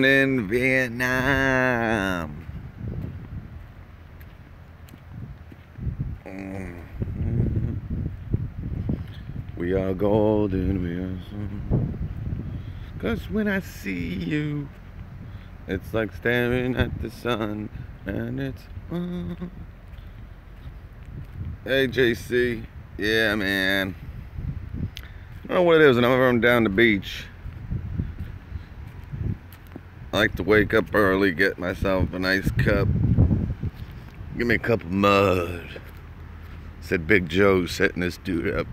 down in Vietnam. We are golden, we are sun. 'Cause when I see you, it's like staring at the sun, and it's Hey JC, yeah man. I don't know what it is whenever I'm down the beach. I like to wake up early, get myself a nice cup. Give me a cup of mud. Said Big Joe setting this dude up.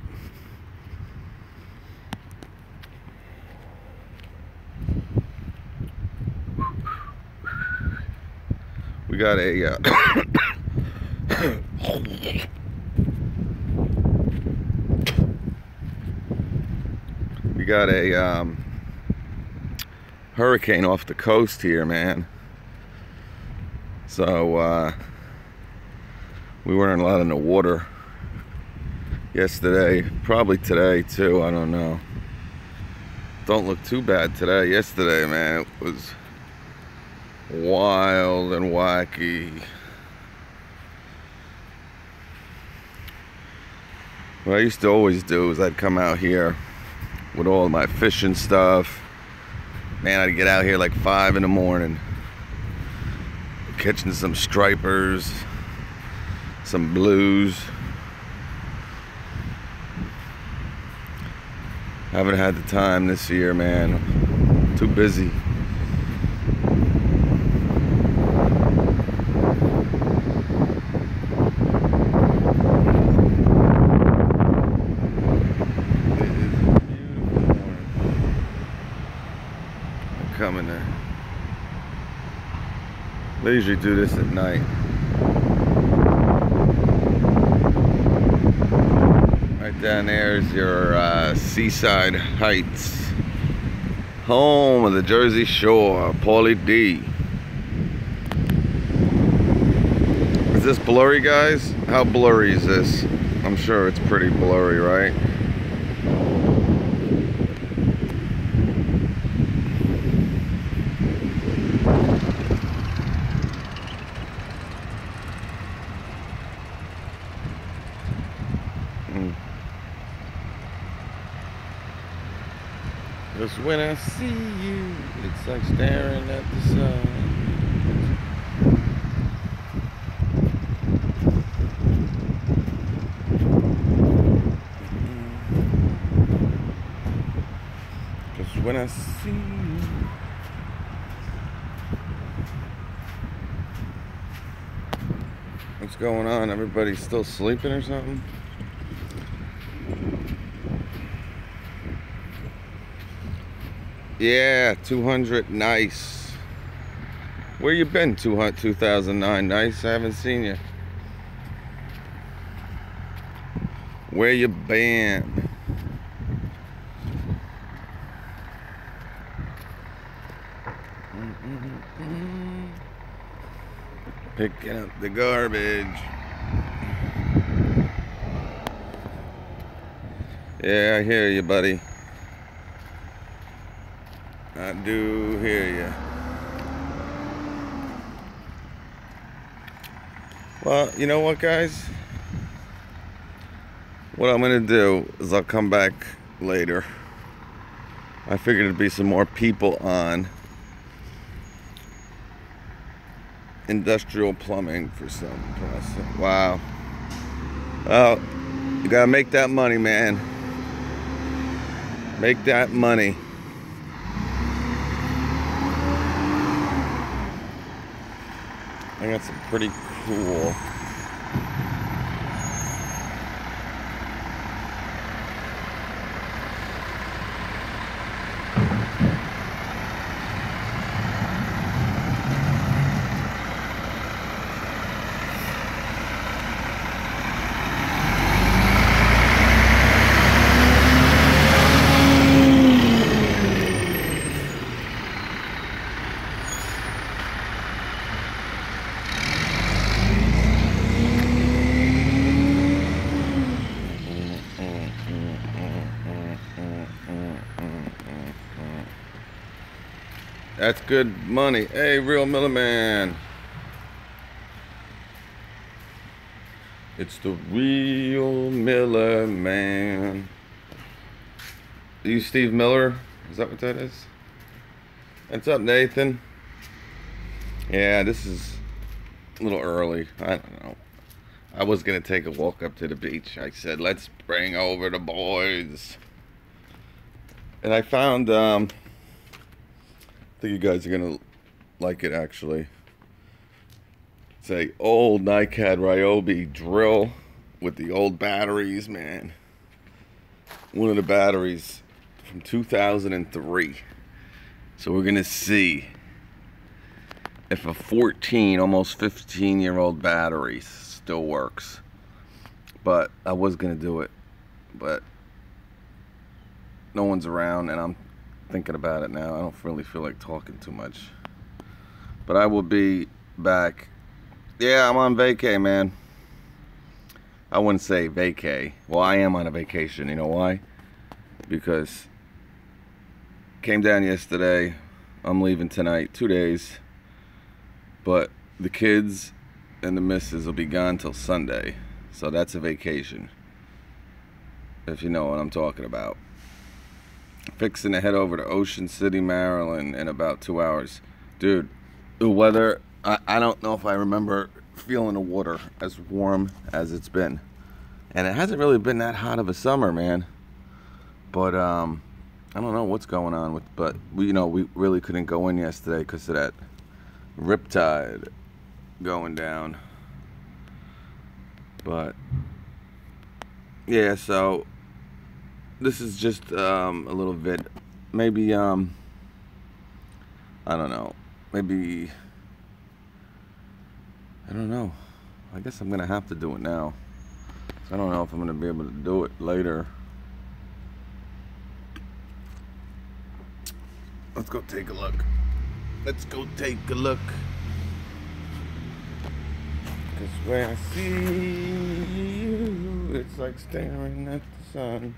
We got a we got a hurricane off the coast here, man. So we weren't allowed in the water yesterday, probably today too, I don't know. Don't look too bad today. Yesterday, man, it was wild and wacky. What I used to always do is I'd come out here with all my fishing stuff. Man, I'd get out here like 5 in the morning, catching some stripers, some blues. Haven't had the time this year, man. Too busy. Coming there. They usually do this at night. Right down there is your Seaside Heights, home of the Jersey Shore. Paulie D. Is this blurry, guys? How blurry is this? I'm sure it's pretty blurry, right? Just when I see you, it's like staring at the sun. Just when I see you. What's going on? Everybody's still sleeping or something? Yeah, 200, nice. Where you been, 2009, nice? I haven't seen you. Where you been? Picking up the garbage. Yeah, I hear you, buddy. I do hear you. Well, you know what, guys? What I'm gonna do is I'll come back later. I figured there'd be some more people on industrial plumbing for some process. Wow. Well, you gotta make that money, man. Make that money. I got some pretty cool That's good money. Hey, Real Miller Man. It's the Real Miller Man. Are you Steve Miller? Is that what that is? What's up, Nathan? Yeah, this is a little early. I don't know. I was going to take a walk up to the beach. I said, let's bring over the boys. And I found, I think you guys are going to like it, actually. It's a old Ni-cad Ryobi drill with the old batteries, man. One of the batteries from 2003. So we're going to see if a 14, almost 15-year-old battery still works. But I was going to do it, but no one's around, and I'm thinking about it now. I don't really feel like talking too much. But I will be back. Yeah, I'm on vacay, man. I wouldn't say vacay. Well, I am on a vacation. You know why? Because came down yesterday. I'm leaving tonight. 2 days. But the kids and the missus will be gone till Sunday. So that's a vacation. If you know what I'm talking about. Fixing to head over to Ocean City, Maryland in about 2 hours. Dude, the weather, I don't know if I remember feeling the water as warm as it's been. And it hasn't really been that hot of a summer, man. But I don't know what's going on with, but we really couldn't go in yesterday because of that riptide going down. But yeah, so this is just a little vid. Maybe I don't know. Maybe I don't know. I guess I'm gonna have to do it now. I don't know if I'm gonna be able to do it later. Let's go take a look. Let's go take a look. Cause when I see you, it's like staring at the sun.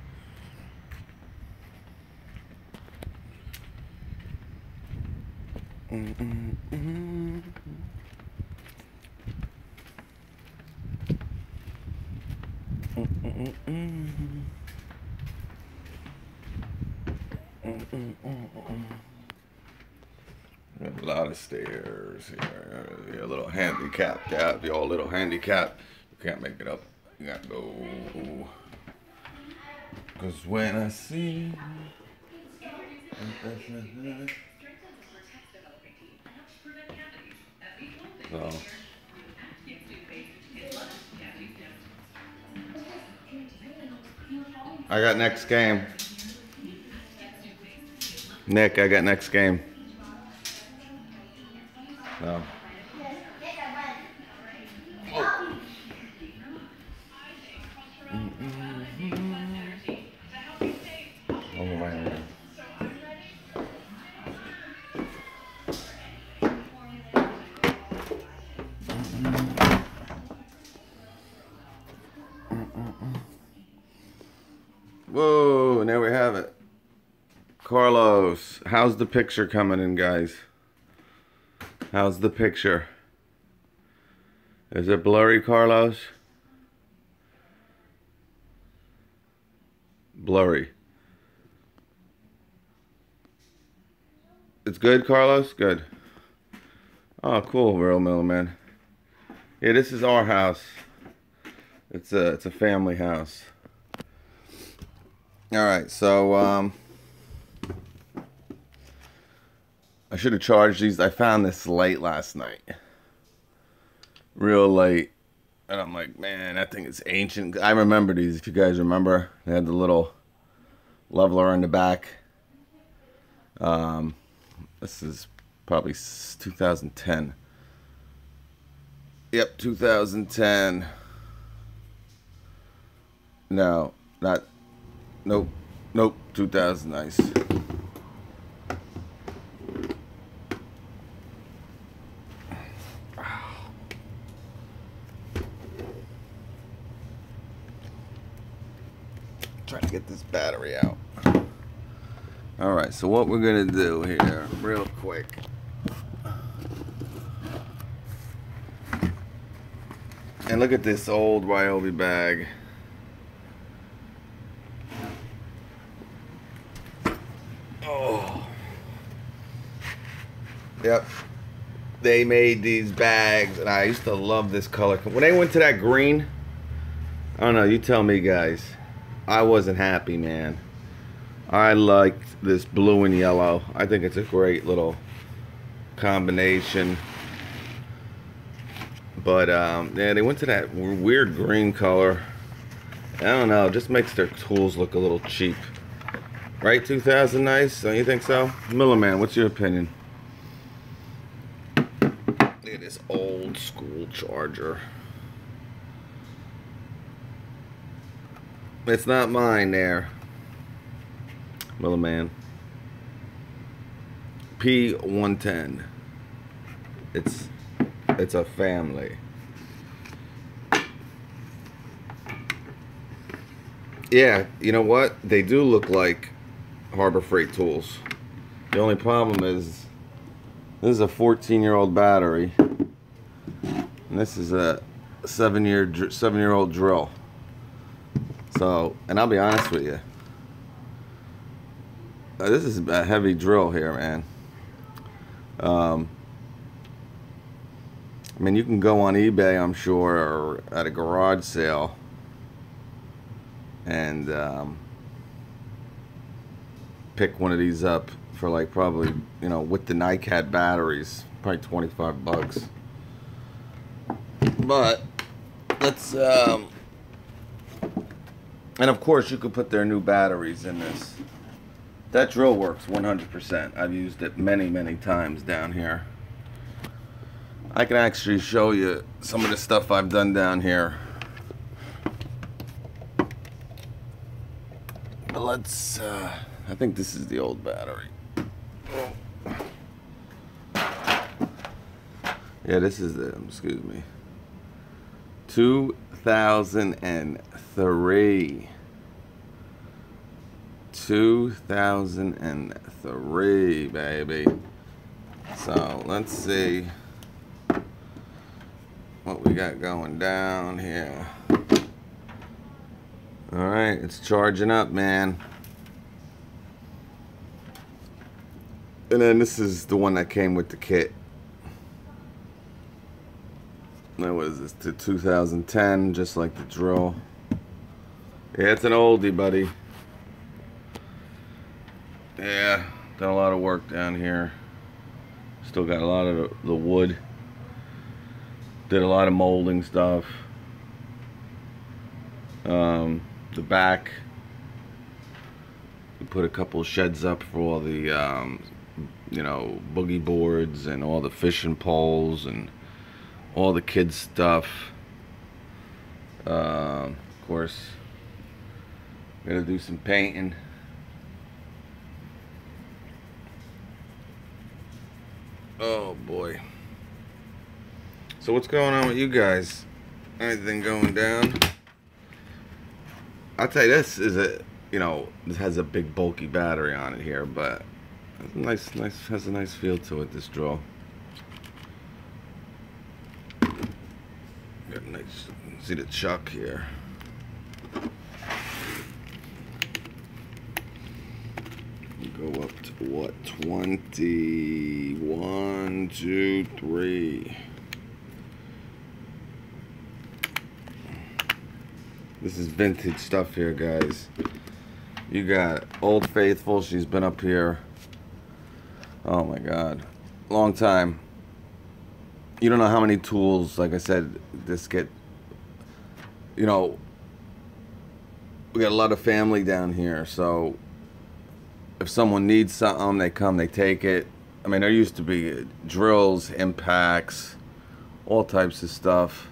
A lot of stairs here. You're a little handicapped. Yeah, you're all a little handicapped. You can't make it up. You gotta go. Cause when I see so. I got next game. Nick, I got next game. No. Oh. Oh, my. Whoa, there we have it. Carlos, how's the picture coming in, guys? How's the picture? Is it blurry, Carlos? Blurry. It's good, Carlos? Good. Oh, cool, Real Miller Man. Yeah, this is our house. It's a family house. All right, so I should have charged these. I found this late last night. Real late. And I'm like, man, that thing is ancient. I remember these, if you guys remember. They had the little leveler in the back. This is probably 2010. Yep, 2010. No, not. Nope. Nope. 2000. Nice. Trying to get this battery out. Alright, so what we're gonna do here, real quick. And look at this old Ryobi bag. Oh. Yep. They made these bags, and I used to love this color. When they went to that green, I don't know, you tell me, guys. I wasn't happy, man. I liked this blue and yellow. I think it's a great little combination. But, yeah, they went to that weird green color. I don't know, it just makes their tools look a little cheap. Right, 2000 nice? Don't you think so? Miller Man, what's your opinion? Look at this old school charger. It's not mine there. Miller Man. P110. It's a family. Yeah, you know what? They do look like Harbor Freight tools. The only problem is this is a 14-year-old battery, and this is a 7-year-old drill. So, and I'll be honest with you, this is a heavy drill here, man. I mean, you can go on eBay, I'm sure, or at a garage sale, and pick one of these up for like probably, you know, with the Ni-cad batteries, probably 25 bucks. But let's and of course you could put their new batteries in this. That drill works 100%. I've used it many times down here. I can actually show you some of the stuff I've done down here. But let's I think this is the old battery. Yeah, this is the, excuse me, 2003. 2003, baby. So let's see what we got going down here. Alright, it's charging up, man. And then this is the one that came with the kit. Now what is this? To 2010, just like the drill. Yeah, it's an oldie, buddy. Yeah, done a lot of work down here. Still got a lot of the wood. Did a lot of molding stuff. The back, we put a couple sheds up for all the you know, boogie boards and all the fishing poles and all the kids stuff. Of course, gotta do some painting. Oh boy. So what's going on with you guys? Anything going down? I'll tell you, this is a, you know, this has a big bulky battery on it here, but it's nice, has a nice feel to it, this drill. Got a nice, see the chuck here. Go up to what, 21, 2, 3. This is vintage stuff here, guys. You got Old Faithful. She's been up here, oh my god, long time. You don't know how many tools, like I said, this get, you know, we got a lot of family down here, so if someone needs something, they come, they take it. I mean, there used to be drills, impacts, all types of stuff.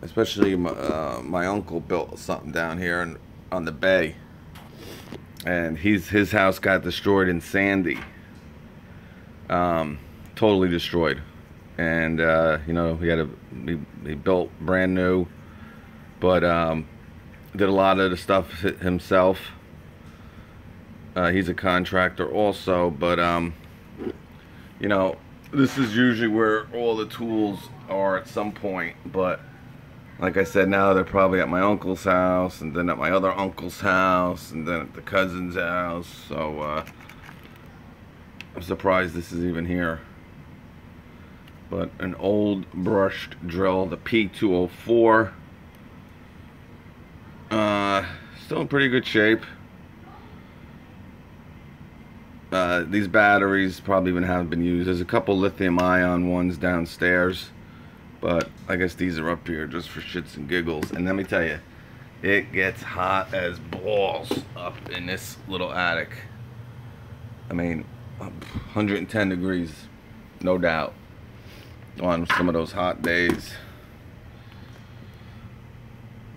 Especially my uncle built something down here on the bay, and his house got destroyed in Sandy, totally destroyed, and you know, he built brand new, but did a lot of the stuff himself, He's a contractor also, but you know, this is usually where all the tools are at some point. But like I said, now they're probably at my uncle's house, and then at my other uncle's house, and then at the cousin's house. So I'm surprised this is even here. But an old brushed drill, the P204. Still in pretty good shape. These batteries probably even haven't been used. There's a couple lithium ion ones downstairs, but I guess these are up here just for shits and giggles. And let me tell you, it gets hot as balls up in this little attic. I mean, 110 degrees, no doubt, on some of those hot days.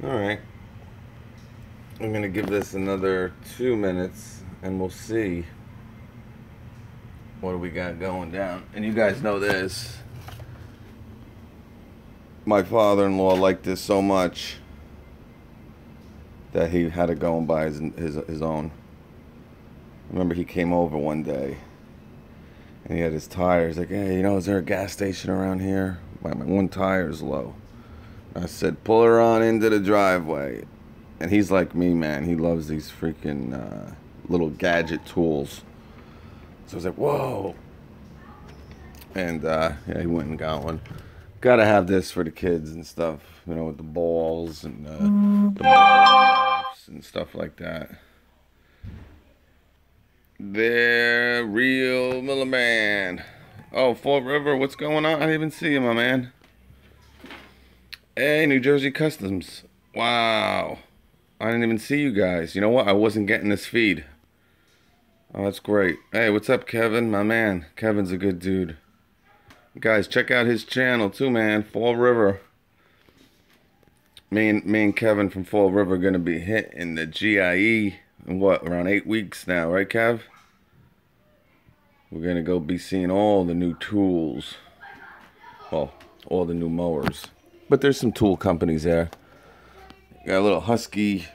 Alright, I'm gonna give this another 2 minutes and we'll see what do we got going down. And you guys know this, my father-in-law liked this so much that he had to go and buy his own. Remember, he came over one day and he had his tires, like, hey, you know, is there a gas station around here? My one tire's low. I said, pull her on into the driveway. And he's like me, man. He loves these freaking little gadget tools. So I was like, whoa. And yeah, he went and got one. Gotta have this for the kids and stuff, you know, with the balls and the balls and stuff like that. There, Real Miller Man. Oh, Fall River, what's going on? I didn't even see you, my man. Hey, New Jersey Customs. Wow. I didn't even see you guys. You know what? I wasn't getting this feed. Oh, that's great. Hey, what's up, Kevin? My man. Kevin's a good dude. Guys, check out his channel too, man. Fall River. Me and Kevin from Fall River are going to be hitting the GIE in what, around 8 weeks now, right, Kev? We're going to go be seeing all the new tools. Well, all the new mowers. But there's some tool companies there. Got a little Husky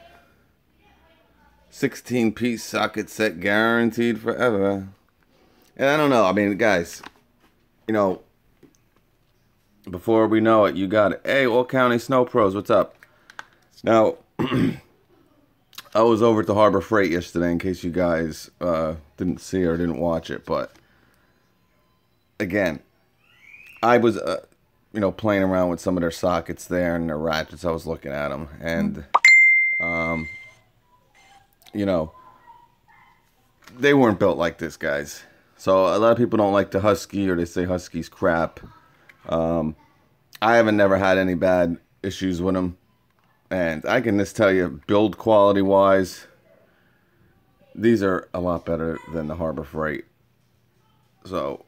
16-piece socket set, guaranteed forever. And I don't know, I mean, guys, you know, before we know it, you got it. Hey, All County Snow Pros, what's up? Now, I was over at the Harbor Freight yesterday, in case you guys didn't see or didn't watch it, but again, I was, you know, playing around with some of their sockets there and their ratchets. I was looking at them, and you know, they weren't built like this, guys. So a lot of people don't like the Husky, or they say Husky's crap. I haven't never had any bad issues with them, and I can just tell you, build quality wise, these are a lot better than the Harbor Freight. So,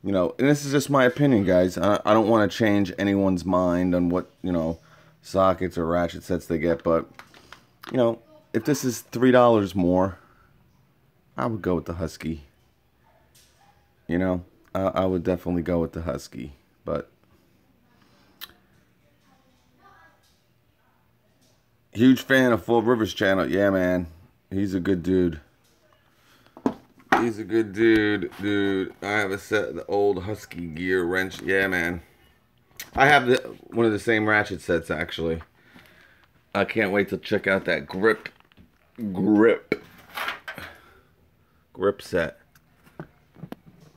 you know, and this is just my opinion, guys. I don't want to change anyone's mind on what, you know, sockets or ratchet sets they get, but, you know, if this is $3 more, I would go with the Husky. You know, I would definitely go with the Husky, but huge fan of Full Rivers channel. Yeah, man, he's a good dude. He's a good dude, dude. I have a set of the old Husky gear wrench. Yeah, man. I have one of the same ratchet sets, actually. I can't wait to check out that grip set.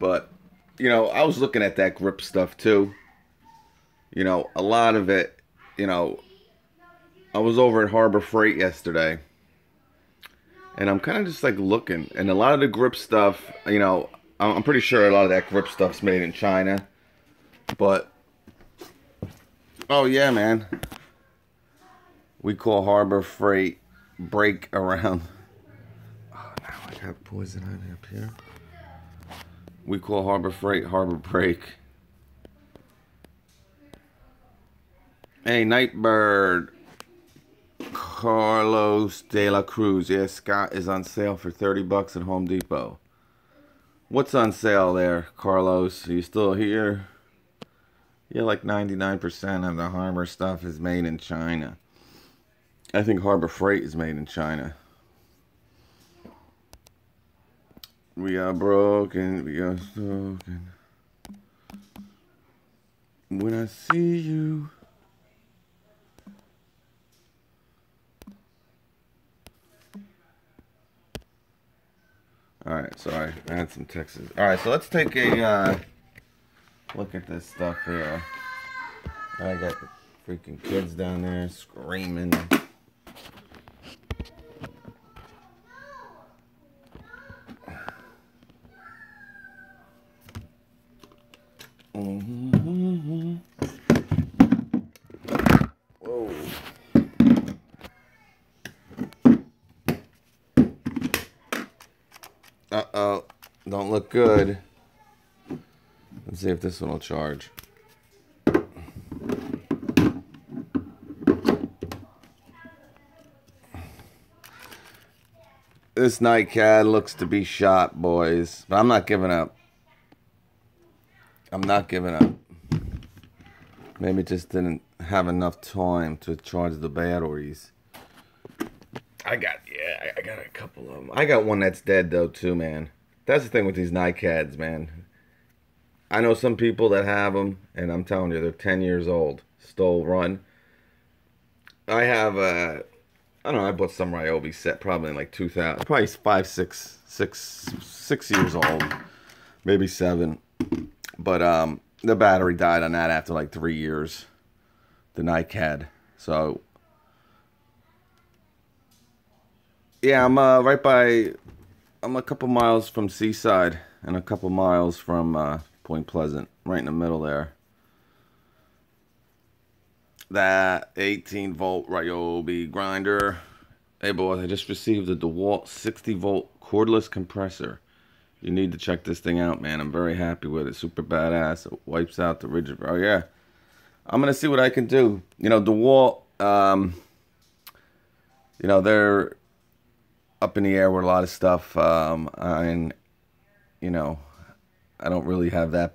But, you know, I was looking at that grip stuff too. You know, a lot of it, you know, I was over at Harbor Freight yesterday, and I'm kind of just like looking, and a lot of the grip stuff, you know, I'm pretty sure a lot of that grip stuff's made in China. But, oh yeah, man, we call Harbor Freight break around. Oh, now I have poison ivy up here. We call Harbor Freight Harbor Break. Hey, Nightbird. Carlos De La Cruz. Yeah, Scott is on sale for 30 bucks at Home Depot. What's on sale there, Carlos? Are you still here? Yeah, like 99% of the Harbor stuff is made in China. I think Harbor Freight is made in China. We are broken, we are broken. When I see you. Alright, sorry. I had some texts. Alright, so let's take a look at this stuff here. I got the freaking kids down there screaming. Whoa. Uh-oh. Don't look good. Let's see if this one will charge. This Ni-cad looks to be shot, boys. But I'm not giving up. I'm not giving up. Maybe just didn't have enough time to charge the batteries. I got a couple of them. I got one that's dead, though, too, man. That's the thing with these Ni-cads, man. I know some people that have them, and I'm telling you, they're 10 years old. Still run. I have a... I don't know, I bought some Ryobi set probably in like 2000, probably 6 years old, maybe 7. But the battery died on that after like 3 years, the Ni-cad. So, yeah, I'm I'm a couple miles from Seaside and a couple miles from Point Pleasant, right in the middle there. That 18-volt Ryobi grinder. Hey boys, I just received a DeWalt 60-volt cordless compressor. You need to check this thing out, man. I'm very happy with it. Super badass. It wipes out the rigid. Oh yeah, I'm gonna see what I can do. You know, DeWalt. You know, they're up in the air with a lot of stuff. And you know, I don't really have that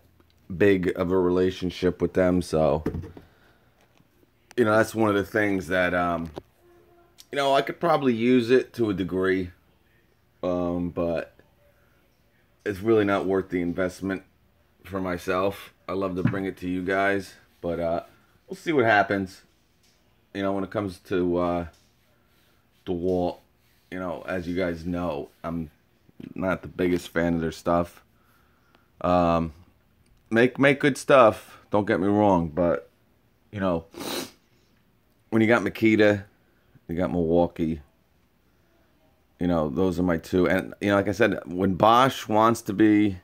big of a relationship with them, so. You know, that's one of the things that, you know, I could probably use it to a degree, but it's really not worth the investment for myself. I love to bring it to you guys, but we'll see what happens. You know, when it comes to DeWalt, you know, as you guys know, I'm not the biggest fan of their stuff. Make good stuff, don't get me wrong, but, you know... When you got Makita, you got Milwaukee, you know, those are my two. And, you know, like I said, when Bosch wants to be,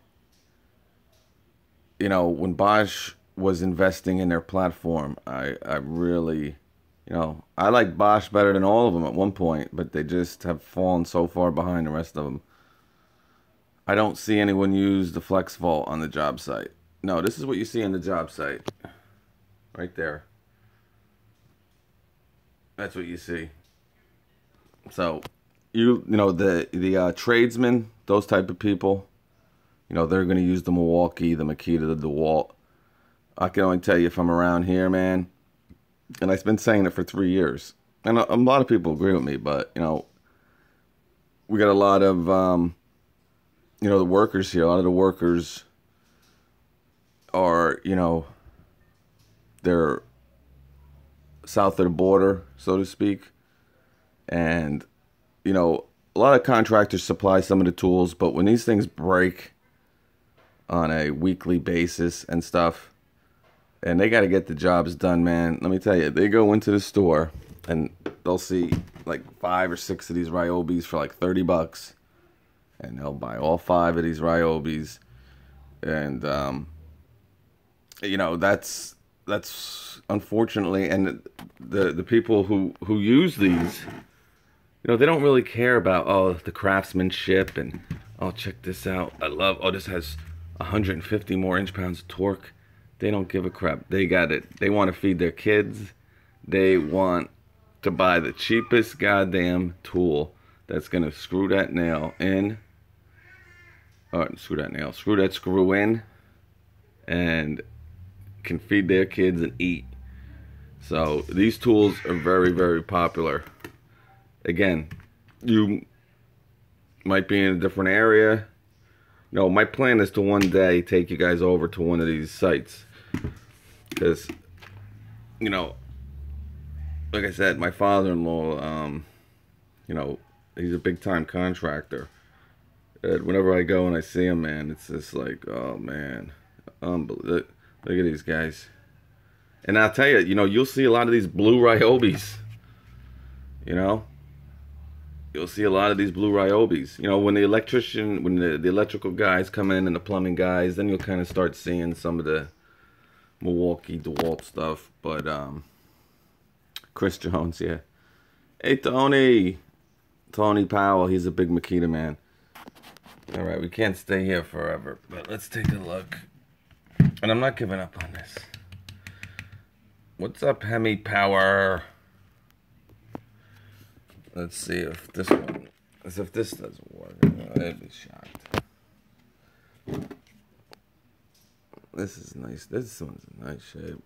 you know, when Bosch was investing in their platform, I really, you know, I like Bosch better than all of them at one point, but they just have fallen so far behind the rest of them. I don't see anyone use the Flex Vault on the job site. No, this is what you see on the job site. Right there. That's what you see. So, you know, the tradesmen, those type of people, you know, they're going to use the Milwaukee, the Makita, the DeWalt. I can only tell you if I'm around here, man, and I've been saying it for 3 years. And a lot of people agree with me, but, you know, we got a lot of, you know, the workers here. A lot of the workers are, you know, they're south of the border, so to speak. And, you know, a lot of contractors supply some of the tools, but when these things break on a weekly basis and stuff, and they got to get the jobs done, man, let me tell you, they go into the store and they'll see like 5 or 6 of these Ryobis for like 30 bucks, and they'll buy all 5 of these Ryobis. And you know, that's unfortunately, and the people who use these, you know, they don't really care about, oh, the craftsmanship and, oh, check this out, I love, oh, this has 150 more inch-pounds of torque. They don't give a crap. They got it. They want to feed their kids. They want to buy the cheapest goddamn tool that's gonna screw that nail in, or screw that screw in, and can feed their kids and eat. So these tools are very, very popular. Again, you might be in a different area. No, my plan is to one day take you guys over to one of these sites. Because, you know, like I said, my father-in-law, you know, he's a big-time contractor. And whenever I go and I see him, man, it's just like, oh, man. Unbelievable. Look at these guys. And I'll tell you, you know, you'll see a lot of these blue Ryobis. You know? You'll see a lot of these blue Ryobis. You know, when the electrician, when the electrical guys come in and the plumbing guys, then you'll kind of start seeing some of the Milwaukee DeWalt stuff. But, Chris Jones, yeah. Hey, Tony. Tony Powell, he's a big Makita man. All right, we can't stay here forever, but let's take a look. And I'm not giving up on this. What's up, Hemi Power? Let's see if this one, as if this doesn't work. I'd be shocked. This is nice. This one's in nice shape.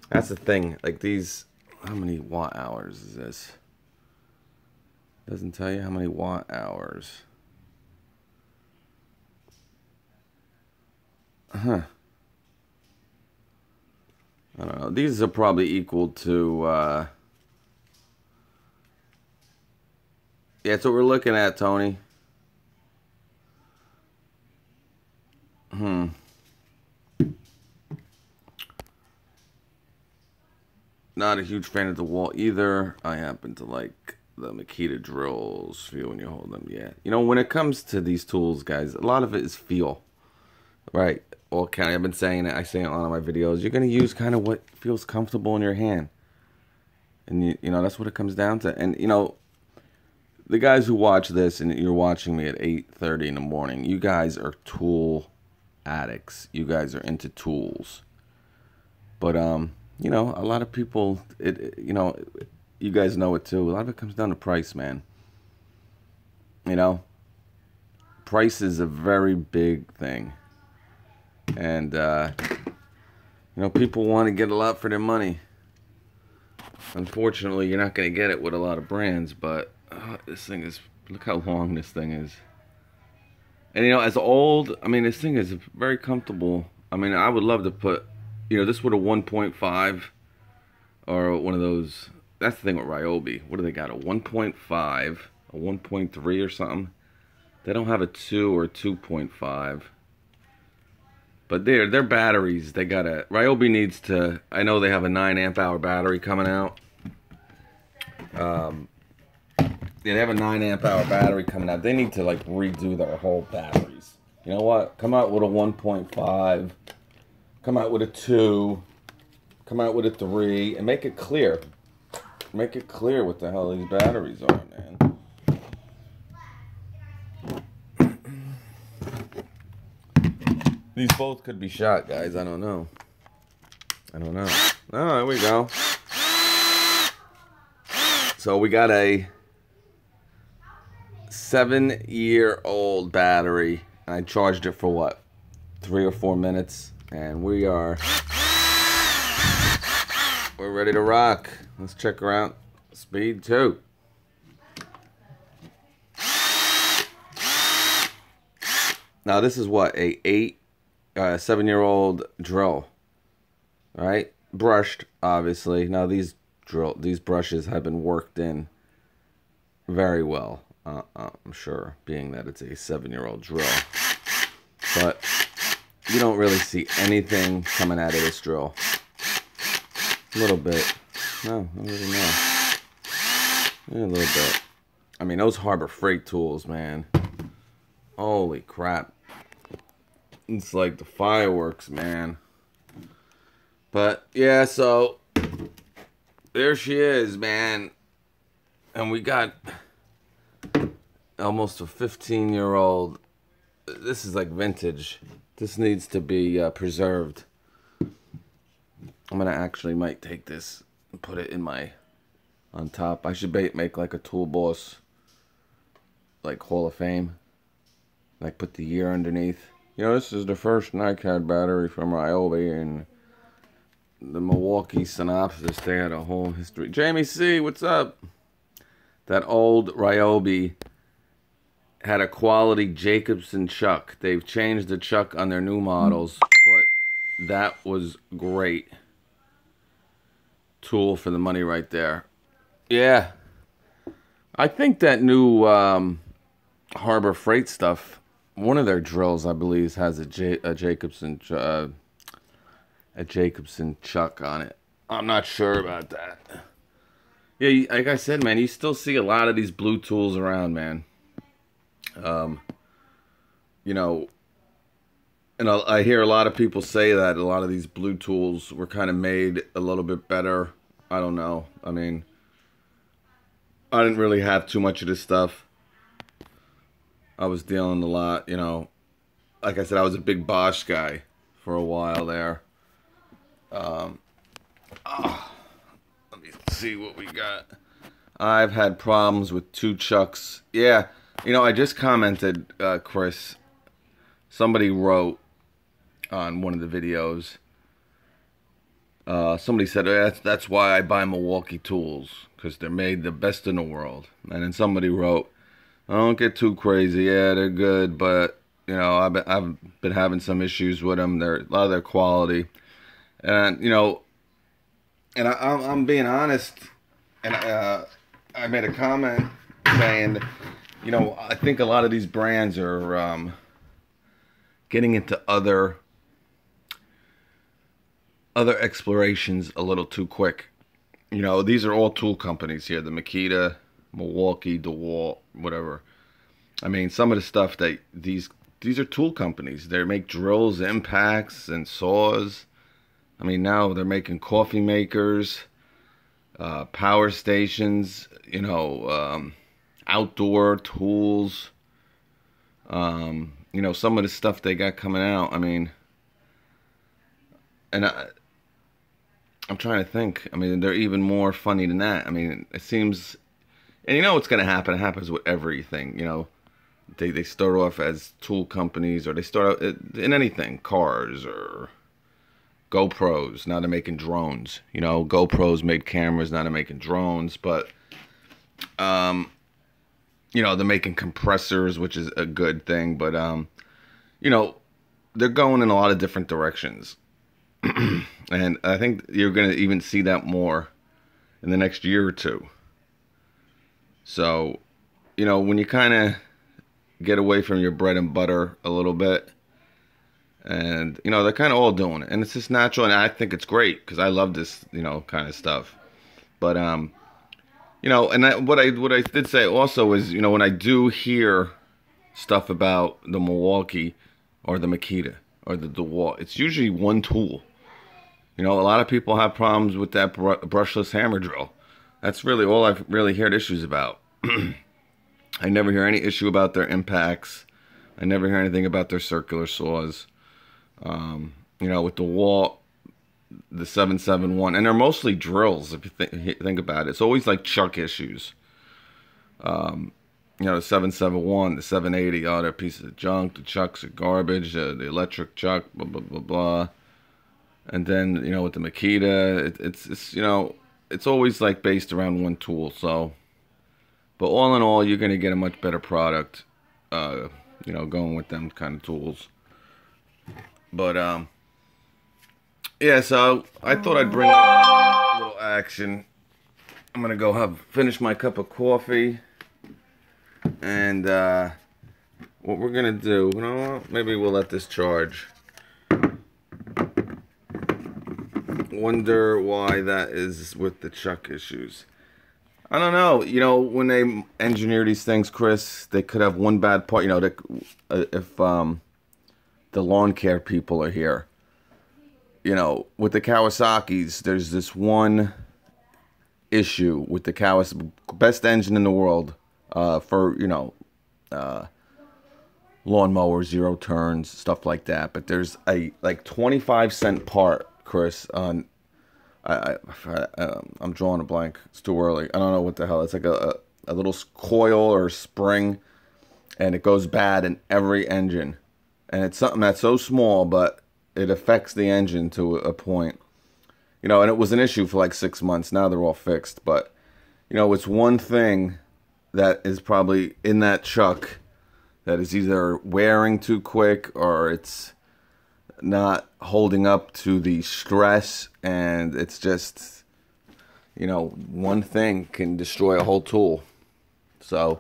That's the thing. Like these, how many watt hours is this? Doesn't tell you how many watt hours. Huh. I don't know. These are probably equal to, yeah, that's what we're looking at, Tony. Not a huge fan of the DeWalt either. I happen to like the Makita drills. Feel when you hold them, yeah. You know, when it comes to these tools, guys, a lot of it is feel. Right? Well, County, I've been saying it. I say it in a lot of my videos. You're going to use kind of what feels comfortable in your hand. And, you know, that's what it comes down to. And, you know, the guys who watch this, and you're watching me at 8:30 in the morning, you guys are tool addicts. You guys are into tools. But, you know, a lot of people, you know, you guys know it too. A lot of it comes down to price, man. You know, price is a very big thing. And, you know, people want to get a lot for their money. Unfortunately, you're not going to get it with a lot of brands, but this thing is, look how long this thing is. And, you know, as old, I mean, this thing is very comfortable. I mean, I would love to put, you know, this with a 1.5 or one of those. That's the thing with Ryobi. What do they got? A 1.5, a 1.3 or something? They don't have a 2 or 2.5. But their batteries, they got a, Ryobi needs to, I know they have a 9 amp hour battery coming out. Yeah, they have a 9 amp hour battery coming out. They need to like redo their whole batteries. You know what? Come out with a 1.5. Come out with a 2. Come out with a 3. And make it clear. Make it clear what the hell these batteries are, man. These both could be shot, guys. I don't know. I don't know. Oh, there we go. So we got a 7-year-old battery. I charged it for what? 3 or 4 minutes. And we're ready to rock. Let's check her out. Speed 2. Now this is what? A 7-year-old drill. Right? Brushed, obviously. Now these brushes have been worked in very well. I'm sure, being that it's a 7-year-old drill. But you don't really see anything coming out of this drill. A little bit. No, I don't really know. Yeah, a little bit. I mean, those Harbor Freight tools, man. Holy crap. It's like the fireworks, man. But, yeah, so there she is, man. And we got almost a 15-year-old. This is like vintage. This needs to be preserved. I'm going to actually might take this and put it in my, on top. I should make like a Tool Boss, like Hall of Fame. Like put the year underneath. You know, this is the first Ni-cad battery from Ryobi, and the Milwaukee synopsis, they had a whole history. Jamie C, what's up? That old Ryobi had a quality Jacobson chuck. They've changed the chuck on their new models, but that was great. Tool for the money right there. Yeah. I think that new Harbor Freight stuff, one of their drills, I believe, has a Jacobson chuck on it. I'm not sure about that. Yeah, like I said, man, you still see a lot of these blue tools around, man. You know, and I hear a lot of people say that a lot of these blue tools were kind of made a little bit better. I don't know. I mean, I didn't really have too much of this stuff. I was dealing a lot, you know. Like I said, I was a big Bosch guy for a while there. Let me see what we got. I've had problems with two chucks. Yeah, you know, I just commented, Chris. Somebody wrote on one of the videos. Somebody said, that's why I buy Milwaukee tools, because they're made the best in the world. And then somebody wrote, don't get too crazy. Yeah, they're good, but, you know, I've been having some issues with them. A lot of their quality. And, you know, and I'm being honest, and I made a comment saying, you know, I think a lot of these brands are getting into other explorations a little too quick. You know, these are all tool companies here. The Makita, Milwaukee, DeWalt, whatever. I mean, some of the stuff that these are tool companies. They make drills, impacts, and saws. I mean, now they're making coffee makers, power stations, you know, outdoor tools. You know, some of the stuff they got coming out. I mean, and I'm trying to think. I mean, they're even more funny than that. I mean, it seems, and you know what's going to happen. It happens with everything, you know. They start off as tool companies, or they start out in anything, cars or GoPros. Now they're making drones. You know, GoPros made cameras, now they're making drones. But, you know, they're making compressors, which is a good thing. But, you know, they're going in a lot of different directions. And I think you're going to even see that more in the next year or two. So, you know, when you kind of get away from your bread and butter a little bit, and, you know, they're kind of all doing it. And it's just natural, and I think it's great, because I love this, you know, kind of stuff. But, you know, and what I did say also is, you know, when I do hear stuff about the Milwaukee or the Makita or the DeWalt, it's usually one tool. You know, a lot of people have problems with that brushless hammer drill. That's really all I've really heard issues about. I never hear any issue about their impacts. I never hear anything about their circular saws. You know, with the DeWalt, the 771, and they're mostly drills, if you think about it. It's always like chuck issues. You know, the 771, the 780, oh, they're pieces of junk. The chucks are garbage. The electric chuck, blah, blah, blah, blah. And then, you know, with the Makita, it's you know, it's always like based around one tool. So, but all in all, you're going to get a much better product, you know, going with them kind of tools. But, yeah, so I thought I'd bring a little action. I'm going to go finish my cup of coffee. And, what we're going to do, you know what? Maybe we'll let this charge. Wonder why that is with the chuck issues. I don't know. You know, when they engineer these things, Chris, they could have one bad part. You know, if the lawn care people are here, you know, with the Kawasaki's, there's this one issue with the Kawasaki, best engine in the world for, you know, lawnmower, zero turns, stuff like that. But there's a like 25-cent part, Chris, on I'm drawing a blank. It's too early. I don't know what the hell. It's like a little coil or spring, and it goes bad in every engine. And it's something that's so small, but it affects the engine to a point. You know, and it was an issue for like 6 months. Now they're all fixed. But, you know, it's one thing that is probably in that chuck that is either wearing too quick or it's not holding up to the stress, and it's just, you know, one thing can destroy a whole tool. So,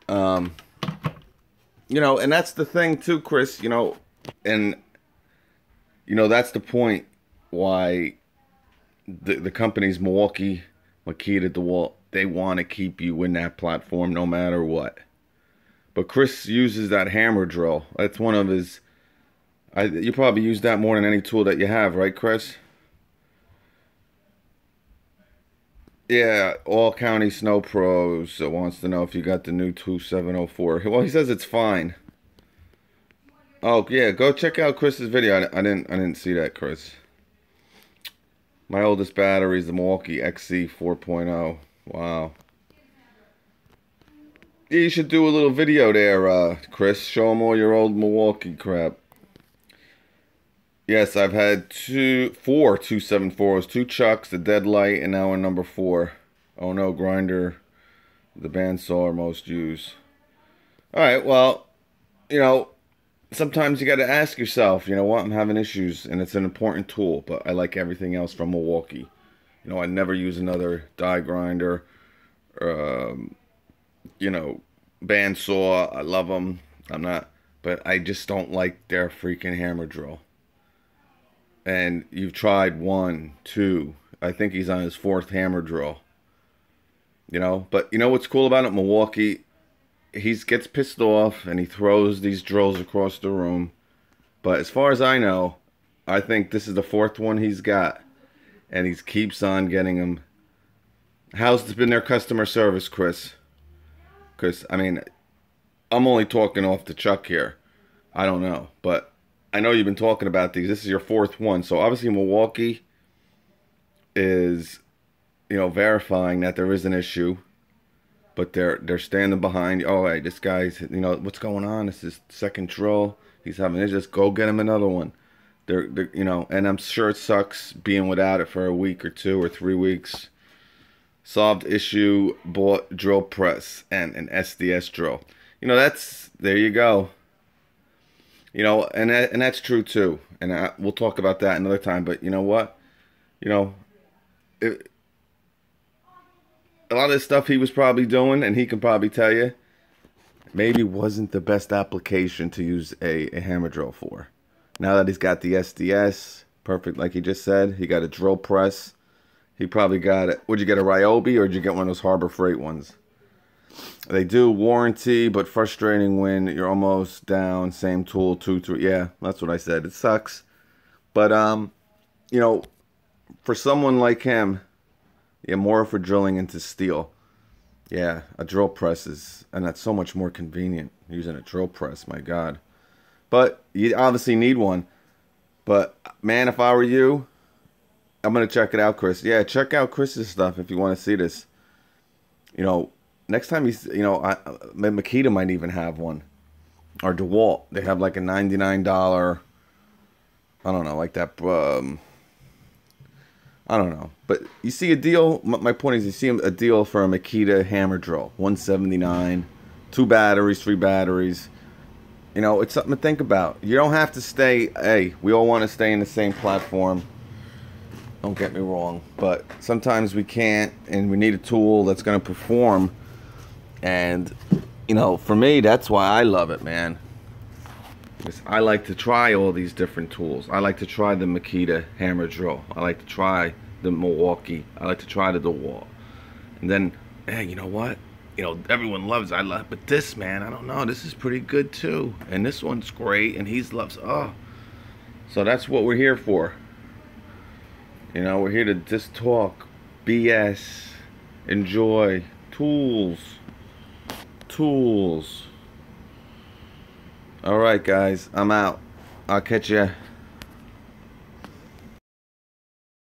you know, and that's the thing too, Chris, you know, and, you know, that's the point why the companies Milwaukee, Ni-cad, DeWalt, they want to keep you in that platform no matter what. But Chris uses that hammer drill. That's one of his, you probably use that more than any tool that you have, right, Chris? Yeah, All County Snow Pros wants to know if you got the new 2704. Well, he says it's fine. Oh yeah, go check out Chris's video. I didn't see that, Chris. My oldest battery is the Milwaukee XC 4.0. Wow. Yeah, you should do a little video there, Chris. Show them all your old Milwaukee crap. Yes, I've had four 274s, 2 chucks, the Deadlight, and now a number 4. Oh no, grinder, the bandsaw most used. Alright, well, you know, sometimes you got to ask yourself, you know what, I'm having issues, and it's an important tool, but I like everything else from Milwaukee. You know, I never use another die grinder, you know, bandsaw. I love them. I'm not, but I just don't like their freaking hammer drill. And you've tried 1, 2. I think he's on his 4th hammer drill. You know, but you know what's cool about it? Milwaukee, he gets pissed off and he throws these drills across the room. But as far as I know, I think this is the 4th one he's got. And he keeps on getting them. How's been their customer service, Chris? Because, I mean, I'm only talking off the chuck here. I don't know. But I know you've been talking about these. This is your 4th one. So obviously Milwaukee is, you know, verifying that there is an issue. But they're standing behind. Oh, hey, this guy's, you know, what's going on? This is 2nd drill. He's having it. Just go get him another one. They're, you know, and I'm sure it sucks being without it for a week or 2 or 3 weeks. Solved issue, bought drill press and an SDS drill. You know, there you go. You know, and that's true too. And we'll talk about that another time. But you know what? You know, a lot of the stuff he was probably doing, and he can probably tell you, maybe wasn't the best application to use a hammer drill for. Now that he's got the SDS, perfect, like he just said, he got a drill press. He probably got it. Would you get a Ryobi or did you get one of those Harbor Freight ones? They do warranty, but frustrating when you're almost down. Same tool, 2, 3. Yeah, that's what I said. It sucks. But, you know, for someone like him, yeah, more for drilling into steel. Yeah, a drill press is, and that's so much more convenient using a drill press, my God. But you obviously need one. But, man, if I were you, I'm going to check it out, Chris. Yeah, check out Chris's stuff if you want to see this. You know, next time he's, you know, Ni-cad might even have one. Or DeWalt. They have like a $99, I don't know, like that, I don't know. But you see a deal, my point is you see a deal for a Ni-cad hammer drill. $179, 2 batteries, 3 batteries. You know, it's something to think about. You don't have to stay, hey, we all want to stay in the same platform. Don't get me wrong, but sometimes we can't, and we need a tool that's going to perform. And, you know, for me, that's why I love it, man. Because I like to try all these different tools. I like to try the Ni-cad hammer drill. I like to try the Milwaukee. I like to try the DeWalt. And then, hey, you know what? You know, everyone loves it. I love, but this, man, I don't know. This is pretty good too. And this one's great, and he loves, oh. So that's what we're here for. You know, we're here to just talk, BS, enjoy, tools. All right, guys, I'm out. I'll catch you